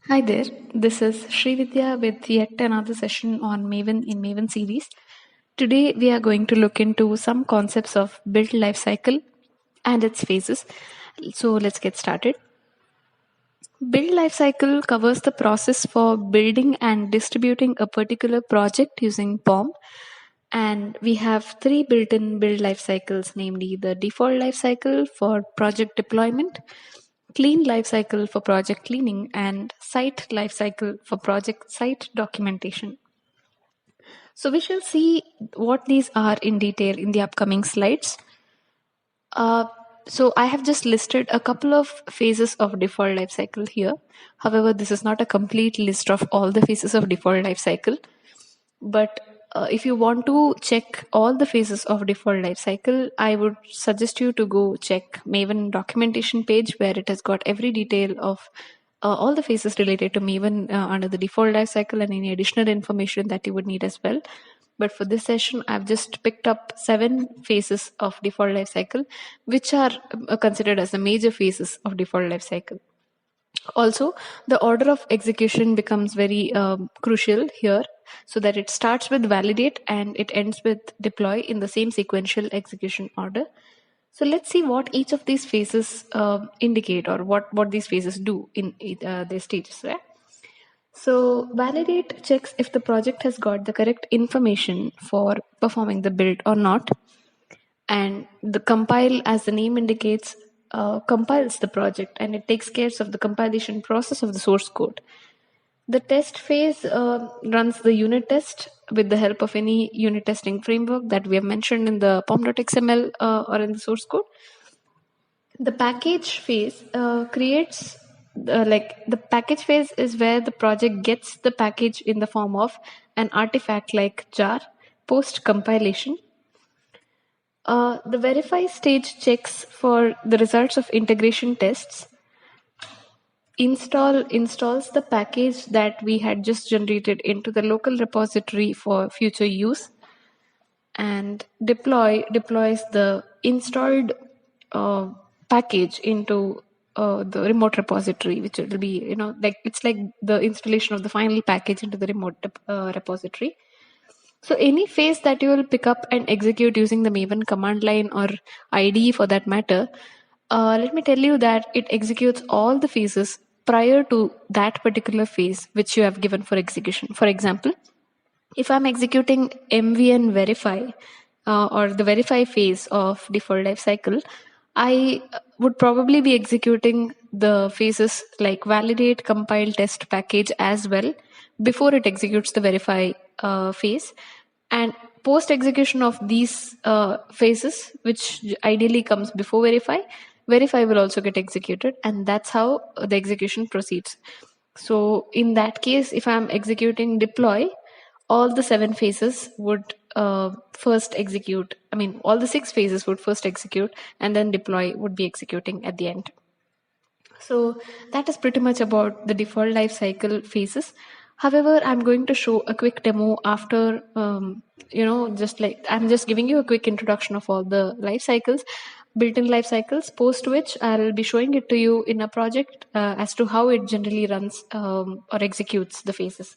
Hi there, this is Srividya with yet another session on Maven in Maven series. Today we are going to look into some concepts of build lifecycle and its phases. So let's get started. Build lifecycle covers the process for building and distributing a particular project using POM. And we have three built-in build lifecycles, namely the default lifecycle for project deployment, clean lifecycle for project cleaning, and site lifecycle for project site documentation. So we shall see what these are in detail in the upcoming slides. So I have just listed a couple of phases of default lifecycle here. However, this is not a complete list of all the phases of default lifecycle. But if you want to check all the phases of default lifecycle, I would suggest you to go check Maven documentation page where it has got every detail of all the phases related to Maven under the default lifecycle and any additional information that you would need as well. But for this session, I've just picked up 7 phases of default lifecycle, which are considered as the major phases of default lifecycle. Also, the order of execution becomes very crucial here, so that it starts with validate and it ends with deploy in the same sequential execution order. So let's see what each of these phases indicate, or what these phases do in their stages, right? So validate checks if the project has got the correct information for performing the build or not. And the compile, as the name indicates, compiles the project and it takes care of the compilation process of the source code. The test phase runs the unit test with the help of any unit testing framework that we have mentioned in the pom.xml or in the source code. The package phase creates the package phase is where the project gets the package in the form of an artifact like jar post compilation. The verify stage checks for the results of integration tests. Installs the package that we had just generated into the local repository for future use, and deploys the installed package into the remote repository, which will be, like it's like the installation of the final package into the remote repository. So any phase that you will pick up and execute using the Maven command line or IDE for that matter, let me tell you that it executes all the phases prior to that particular phase which you have given for execution. For example, if I'm executing MVN verify or the verify phase of default lifecycle, I would probably be executing the phases like validate, compile, test, package as well before it executes the verify phase. And post execution of these phases, which ideally comes before verify will also get executed, and that's how the execution proceeds. So in that case, if I'm executing deploy, all the 7 phases would first execute. I mean, all the 6 phases would first execute, and then deploy would be executing at the end. So that is pretty much about the default lifecycle phases. However, I'm going to show a quick demo after, just like I'm just giving you a quick introduction of all the life cycles, built-in life cycles, post which I'll be showing it to you in a project as to how it generally runs or executes the phases.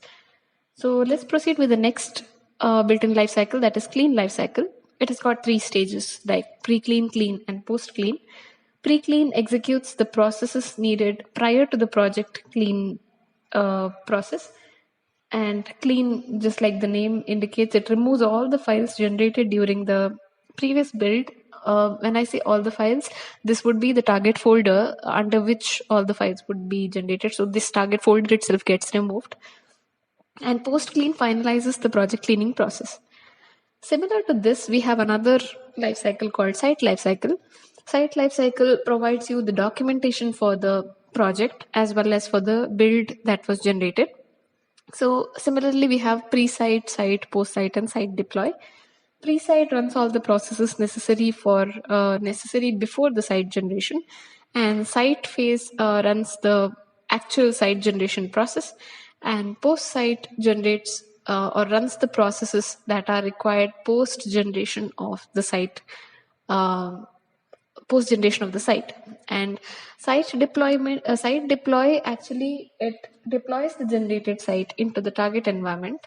So let's proceed with the next built-in life cycle, that is clean life cycle. It has got 3 stages like pre-clean, clean, and post-clean. Pre-clean executes the processes needed prior to the project clean process. And clean, just like the name indicates, it removes all the files generated during the previous build. When I say all the files, this would be the target folder under which all the files would be generated. So this target folder itself gets removed. And post-clean finalizes the project cleaning process. Similar to this, we have another lifecycle called site lifecycle. Site lifecycle provides you the documentation for the project as well as for the build that was generated. So similarly, we have pre-site, site, post-site, and site deploy. Pre-site runs all the processes necessary before the site generation, and site phase runs the actual site generation process, and post-site generates or runs the processes that are required post generation of the site post generation of the site. And site deploy actually it deploys the generated site into the target environment.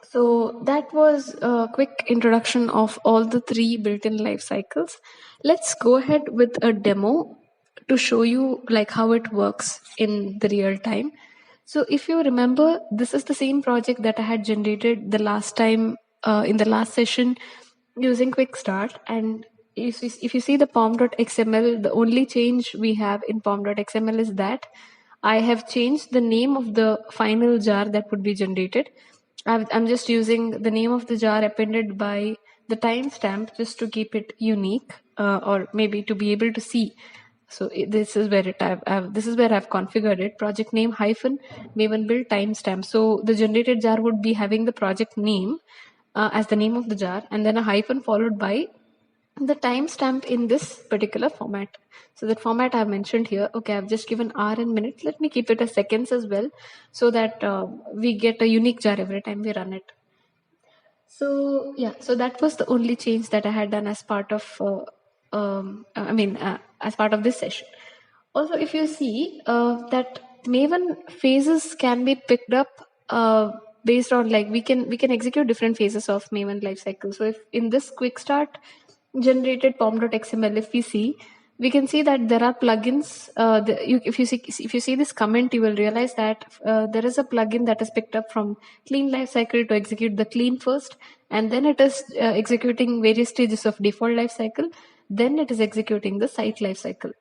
So that was a quick introduction of all the three built-in life cycles. Let's go ahead with a demo to show you like how it works in the real time. So if you remember, this is the same project that I had generated the last time in the last session using quick start. And if you see the pom.xml, the only change we have in pom.xml is that I have changed the name of the final jar that would be generated. I'm just using the name of the jar appended by the timestamp just to keep it unique, or maybe to be able to see. So this is where this is where I've configured it. Project name hyphen Maven build timestamp. So the generated jar would be having the project name as the name of the jar, and then a hyphen followed by the timestamp in this particular format. So that format I've mentioned here. Okay, I've just given hour and minutes. Let me keep it as seconds as well, so that we get a unique jar every time we run it. So yeah, so that was the only change that I had done as part of, as part of this session. Also, if you see that Maven phases can be picked up based on, like, we can execute different phases of Maven lifecycle. So if in this quick start generated pom.xml, if we see, we can see that there are plugins. If you see this comment, you will realize that there is a plugin that is picked up from clean lifecycle to execute the clean first, and then it is executing various stages of default lifecycle. Then it is executing the site lifecycle.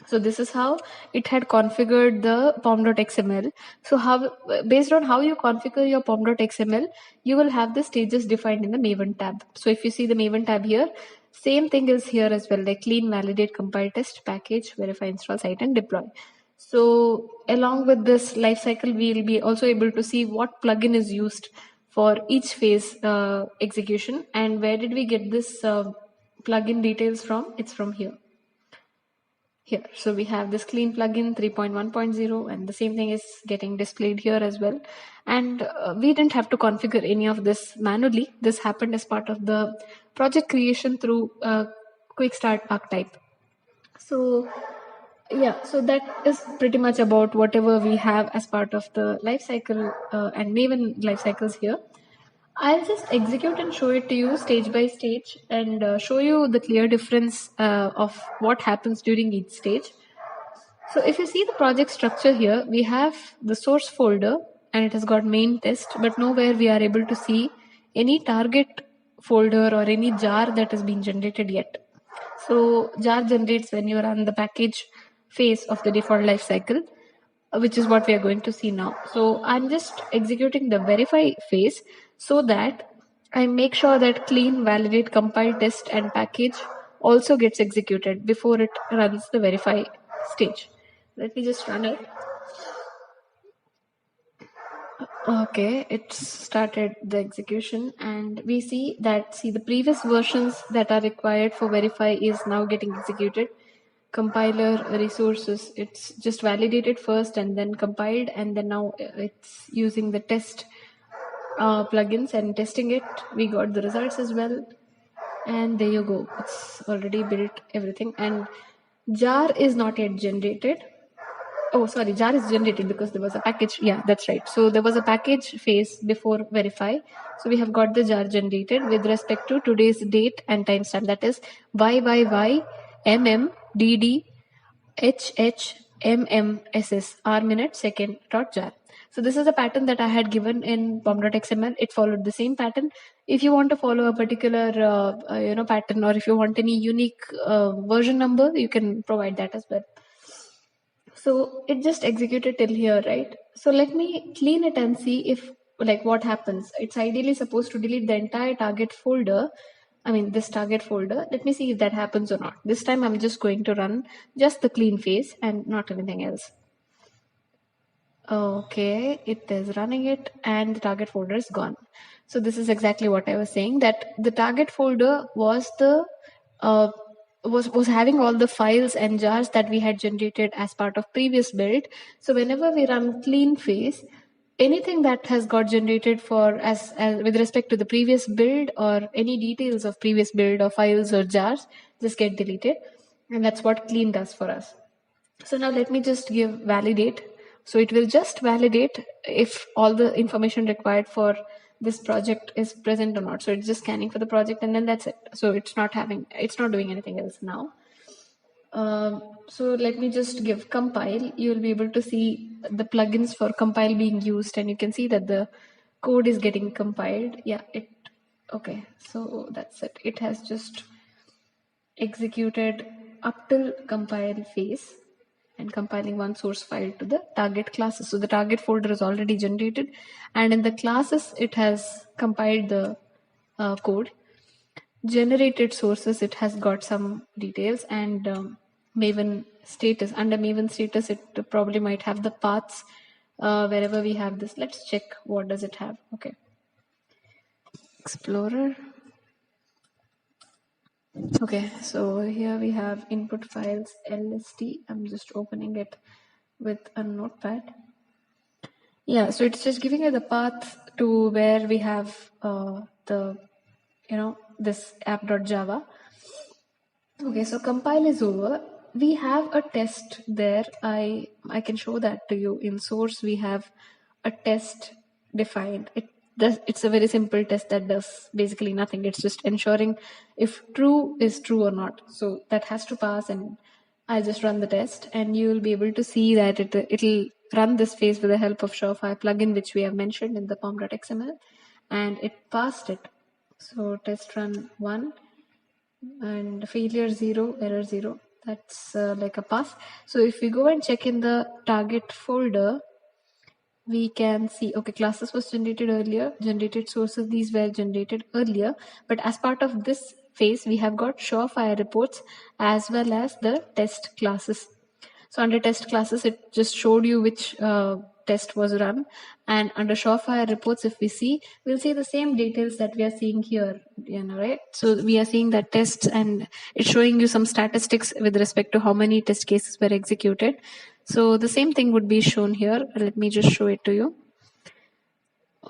So this is how it had configured the pom.xml. So based on how you configure your pom.xml, you will have the stages defined in the Maven tab. So if you see the Maven tab here, same thing is here as well, like clean, validate, compile, test, package, verify, install, site, and deploy. So along with this lifecycle, we'll be also able to see what plugin is used for each phase execution. And where did we get this plugin details from? It's from here. Here, so we have this clean plugin 3.1.0, and the same thing is getting displayed here as well. And we didn't have to configure any of this manually. This happened as part of the project creation through quick start archetype. So yeah, so that is pretty much about whatever we have as part of the lifecycle and Maven lifecycles here. I'll just execute and show it to you stage by stage, and show you the clear difference of what happens during each stage. So if you see the project structure here, we have the source folder and it has got main test, but nowhere we are able to see any target folder or any jar that has been generated yet. So jar generates when you run the package phase of the default lifecycle, which is what we are going to see now. So I'm just executing the verify phase so that I make sure that clean, validate, compile, test, and package also gets executed before it runs the verify stage. Let me just run it. Okay, it started the execution, and we see that the previous versions that are required for verify is now getting executed. Compiler resources, it's just validated first and then compiled, and then now it's using the test plugins and testing it. We got the results as well, and there you go, it's already built everything. And jar is not yet generated. Oh, sorry, jar is generated because there was a package. Yeah, that's right. So there was a package phase before verify. So we have got the jar generated with respect to today's date and timestamp. That is YYYMMDDHHMMSS hour, minute, second dot jar. So this is a pattern that I had given in pom.xml. It followed the same pattern. If you want to follow a particular pattern, or if you want any unique version number, you can provide that as well. So it just executed till here, right? So let me clean it and see if, like, what happens. It's ideally supposed to delete the entire target folder. This target folder. Let me see if that happens or not. This time I'm just going to run just the clean phase and not anything else. Okay, it is running it and the target folder is gone. So this is exactly what I was saying, that the target folder was the was having all the files and jars that we had generated as part of previous build. So whenever we run clean phase, anything that has got generated for as with respect to the previous build, or any details of previous build or files or jars, just get deleted, and that's what clean does for us. So now let me just give validate. So it will just validate if all the information required for this project is present or not. So it's just scanning for the project, and then that's it. So it's not doing anything else now. So let me just give compile. You will be able to see the plugins for compile being used, and you can see that the code is getting compiled. Yeah, okay. So that's it. It has just executed up till compile phase and compiling one source file to the target classes. So the target folder is already generated, and in the classes it has compiled the code. Generated sources, it has got some details, and Maven status. Under Maven status, it probably might have the paths wherever we have this. Let's check what does it have. Okay. Explorer. Okay, so here we have input files lst. I'm just opening it with a notepad. Yeah, so it's just giving you the path to where we have this app.java. Okay, so compile is over. We have a test there. I can show that to you. In source, we have a test defined. It's a very simple test that does basically nothing. It's just ensuring if true is true or not. So that has to pass, and I'll just run the test, and you will be able to see that it'll run this phase with the help of Surefire plugin, which we have mentioned in the pom.xml, and it passed it. So test run 1. And failure 0, error 0. That's like a pass. So if we go and check in the target folder, we can see, okay, classes was generated earlier, generated sources, these were generated earlier, but as part of this phase, we have got Surefire reports as well as the test classes. So under test classes, it just showed you which test was run. And under Surefire reports, if we see, we'll see the same details that we are seeing here, right? So we are seeing that tests, and it's showing you some statistics with respect to how many test cases were executed. So the same thing would be shown here. Let me just show it to you.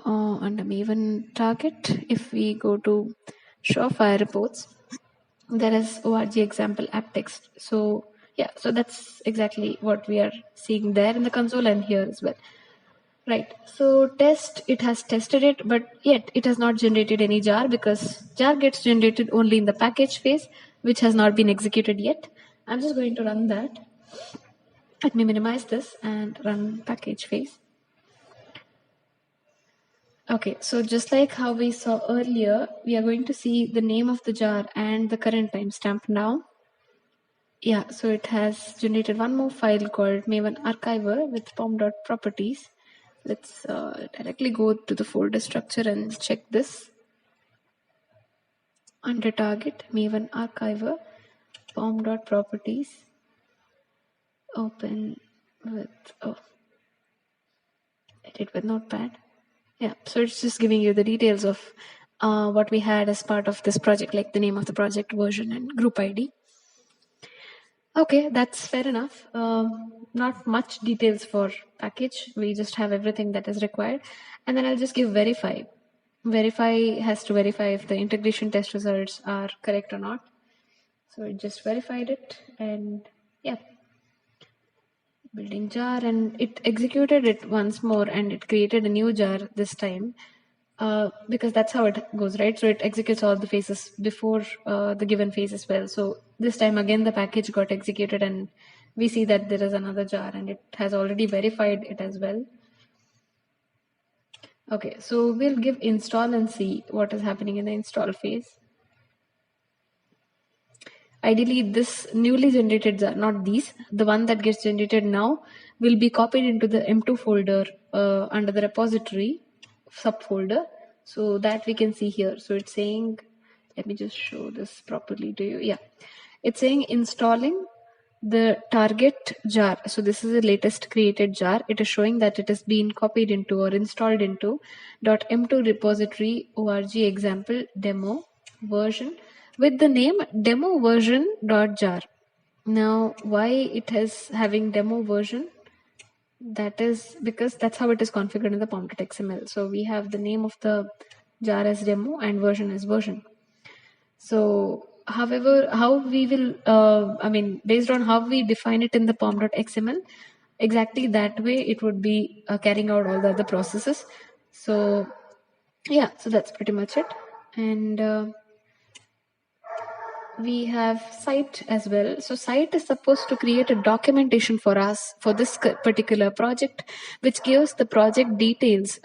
Under Maven target, if we go to Surefire reports, there is org example app text. So yeah, so that's exactly what we are seeing there in the console and here as well. Right, so test, it has tested it, but yet it has not generated any jar, because jar gets generated only in the package phase, which has not been executed yet. I'm just going to run that. Let me minimize this and run package phase. Okay, so just like how we saw earlier, we are going to see the name of the jar and the current timestamp now. Yeah, so it has generated one more file called Maven archiver with pom.properties. Let's directly go to the folder structure and check this. Under target, Maven archiver, pom.properties, open with, edit with notepad. Yeah, so it's just giving you the details of what we had as part of this project, like the name of the project, version, and group ID. Okay, that's fair enough. Not much details for package. We just have everything that is required. And then I'll just give verify. Verify has to verify if the integration test results are correct or not. So it just verified it, and yeah, building jar, and it executed it once more, and it created a new jar this time. Because that's how it goes, right? So it executes all the phases before the given phase as well. So this time again, the package got executed, and we see that there is another jar, and it has already verified it as well. Okay, so we'll give install and see what is happening in the install phase. Ideally, this newly generated jar, not these, the one that gets generated now will be copied into the M2 folder under the repository subfolder, so that we can see here. So it's saying, let me just show this properly to you. Yeah, it's saying installing the target jar. So this is the latest created jar. It is showing that it has been copied into or installed into .m2 repository org example demo version with the name demo version .jar. Now, why it is having demo version? That is because that's how it is configured in the pom.xml. So we have the name of the jar as demo and version as version. So however, how we will, based on how we define it in the pom.xml, exactly that way it would be carrying out all the other processes. So yeah, so that's pretty much it. And we have site as well. So site is supposed to create a documentation for us for this particular project, which gives the project details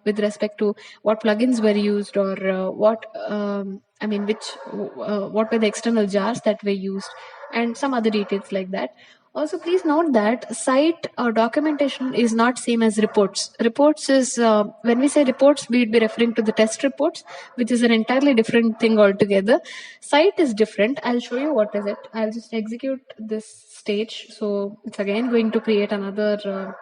with respect to what plugins were used or what were the external jars that were used and some other details like that. Also, please note that site or documentation is not same as reports. Reports is, when we say reports, we'd be referring to the test reports, which is an entirely different thing altogether. Site is different. I'll show you what is it. I'll just execute this stage. So it's again going to create another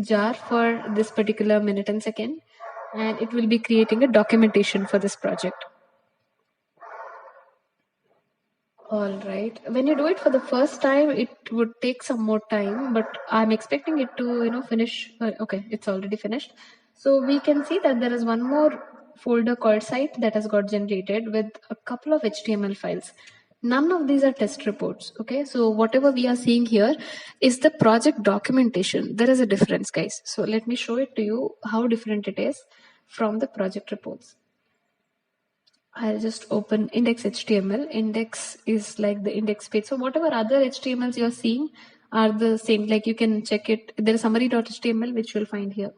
jar for this particular minute and second, and it will be creating a documentation for this project. All right. When you do it for the first time, it would take some more time, but I'm expecting it to, finish. Okay, it's already finished. So we can see that there is one more folder called site that has got generated with a couple of HTML files. None of these are test reports. Okay, so whatever we are seeing here is the project documentation. There is a difference, guys. So let me show it to you how different it is from the project reports. I'll just open index.html. Index is like the index page. So whatever other HTMLs you're seeing are the same. Like you can check it. There is summary.html, which you'll find here.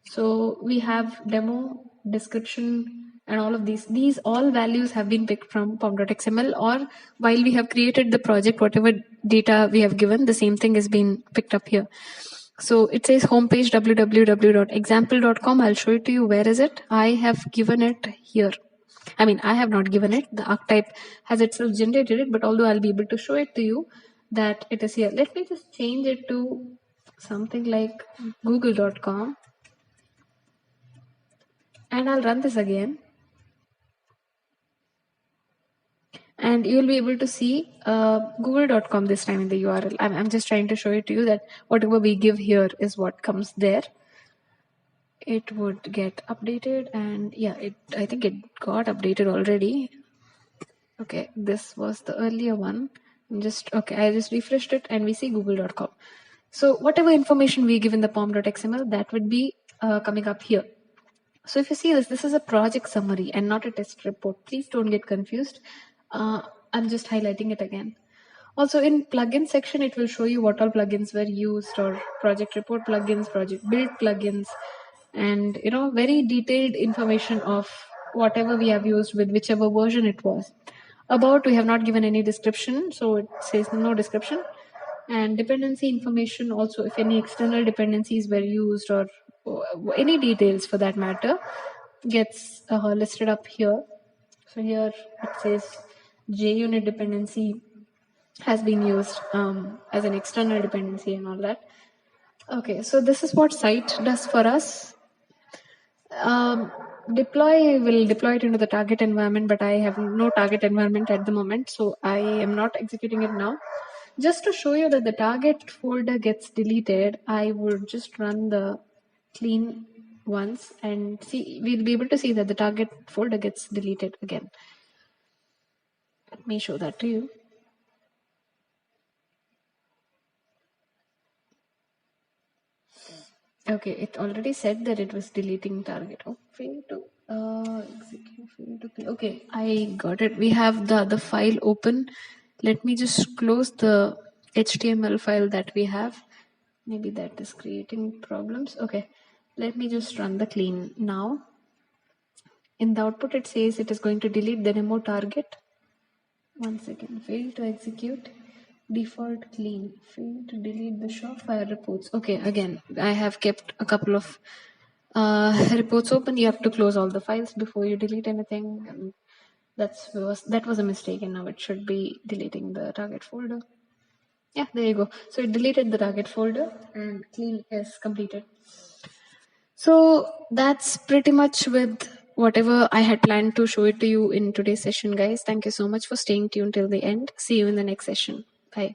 So we have demo, description, and all of these. These all values have been picked from pom.xml, or while we have created the project, whatever data we have given, the same thing is being picked up here. So it says homepage www.example.com. I'll show it to you. Where is it? I have given it here. I have not given it. The archetype has itself generated it, but although I'll be able to show it to you that it is here. Let me just change it to something like google.com. And I'll run this again. And you'll be able to see google.com this time in the URL. I'm just trying to show it to you that whatever we give here is what comes there. It would get updated, and yeah, I think it got updated already. Okay, this was the earlier one. I just refreshed it and we see google.com. So whatever information we give in the pom.xml, that would be coming up here. So if you see this is a project summary and not a test report. Please don't get confused. I'm just highlighting it again. Also in plugin section, it will show you what all plugins were used, or project report plugins, project build plugins, and very detailed information of whatever we have used with whichever version it was. About, we have not given any description, so it says no description. And dependency information also, if any external dependencies were used or any details for that matter, gets listed up here. So here it says JUnit dependency has been used as an external dependency and all that. Okay, so this is what site does for us. Deploy will deploy it into the target environment, but I have no target environment at the moment, so I am not executing it now. Just to show you that the target folder gets deleted, I would just run the clean once and see, we'll be able to see that the target folder gets deleted again. Let me show that to you. Okay, it already said that it was deleting target. Oh, fail to execute, fail to play. Okay, I got it. We have the other file open. Let me just close the HTML file that we have. Maybe that is creating problems. Okay, let me just run the clean now. In the output, it says it is going to delete the demo target. 1 second, fail to execute. Default clean, fail to delete the Shopify reports. Okay, again, I have kept a couple of reports open. You have to close all the files before you delete anything. And that was a mistake, and now it should be deleting the target folder. Yeah, there you go. So it deleted the target folder and clean is completed. So that's pretty much with whatever I had planned to show it to you in today's session, guys. Thank you so much for staying tuned till the end. See you in the next session. Bye.